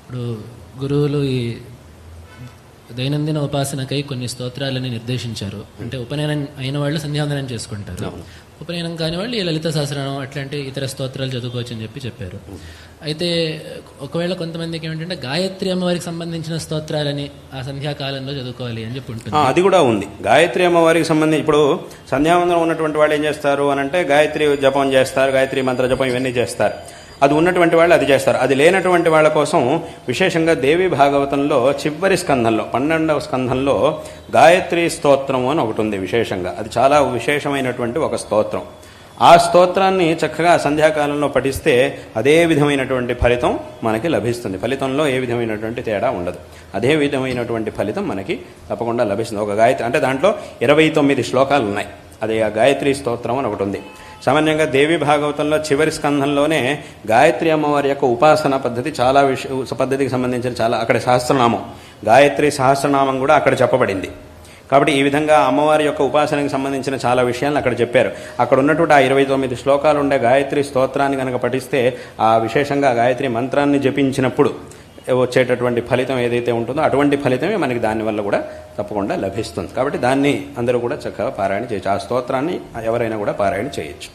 ఇప్పుడు గురువులు ఈ దైనందిన ఉపాసనకై కొన్ని స్తోత్రాలని నిర్దేశించారు. అంటే ఉపనయనం అయిన వాళ్ళు సంధ్యావందనం చేసుకుంటారు, ఉపనయనం కాని వాళ్ళు ఈ లలిత సహస్రనామం అట్లాంటి ఇతర స్తోత్రాలు చదువుకోవచ్చు అని చెప్పారు. అయితే ఒకవేళ కొంతమందికి ఏమిటంటే గాయత్రి అమ్మవారికి సంబంధించిన స్తోత్రాలని ఆ సంధ్యాకాలంలో చదువుకోవాలి అని చెప్పి ఉంటుంది. అది కూడా ఉంది. గాయత్రి అమ్మవారికి సంబంధించి ఇప్పుడు సంధ్యావందనం ఉన్నటువంటి వాళ్ళు ఏం చేస్తారు అని అంటే గాయత్రి జపం చేస్తారు, గాయత్రి మంత్ర జపం ఇవన్నీ చేస్తారు. అది ఉన్నటువంటి వాళ్ళు అది చేస్తారు. అది లేనటువంటి వాళ్ళ కోసం విశేషంగా దేవి భాగవతంలో చివరి స్కంధంలో 12వ స్కంధంలో గాయత్రి స్తోత్రము అని ఒకటి ఉంది విశేషంగా. అది చాలా విశేషమైనటువంటి ఒక స్తోత్రం. ఆ స్తోత్రాన్ని చక్కగా సంధ్యాకాలంలో పఠిస్తే అదే విధమైనటువంటి ఫలితం మనకి లభిస్తుంది. ఫలితంలో ఏ విధమైనటువంటి తేడా ఉండదు. అదే విధమైనటువంటి ఫలితం మనకి తప్పకుండా లభిస్తుంది. ఒక గాయత్రి అంటే దాంట్లో 29 శ్లోకాలు ఉన్నాయి. అదే ఆ గాయత్రి స్తోత్రం అని ఒకటి ఉంది. సామాన్యంగా దేవి భాగవతంలో చివరి స్కంధంలోనే గాయత్రి అమ్మవారి యొక్క ఉపాసన పద్ధతి చాలా పద్ధతికి సంబంధించిన చాలా అక్కడ సహస్రనామం, గాయత్రి సహస్రనామం కూడా అక్కడ చెప్పబడింది. కాబట్టి ఈ విధంగా అమ్మవారి యొక్క ఉపాసనకి సంబంధించిన చాలా విషయాలను అక్కడ చెప్పారు. అక్కడ ఉన్నటువంటి ఆ 29 శ్లోకాలు ఉండే గాయత్రి స్తోత్రాన్ని కనుక పఠిస్తే ఆ విశేషంగా గాయత్రి మంత్రాన్ని జపించినప్పుడు వచ్చేటటువంటి ఫలితం ఏదైతే ఉంటుందో అటువంటి ఫలితమే మనకి దానివల్ల కూడా తప్పకుండా లభిస్తుంది. కాబట్టి దాన్ని అందరూ కూడా చక్కగా పారాయణ చేయొచ్చు. ఆ స్తోత్రాన్ని ఎవరైనా కూడా పారాయణ చేయొచ్చు.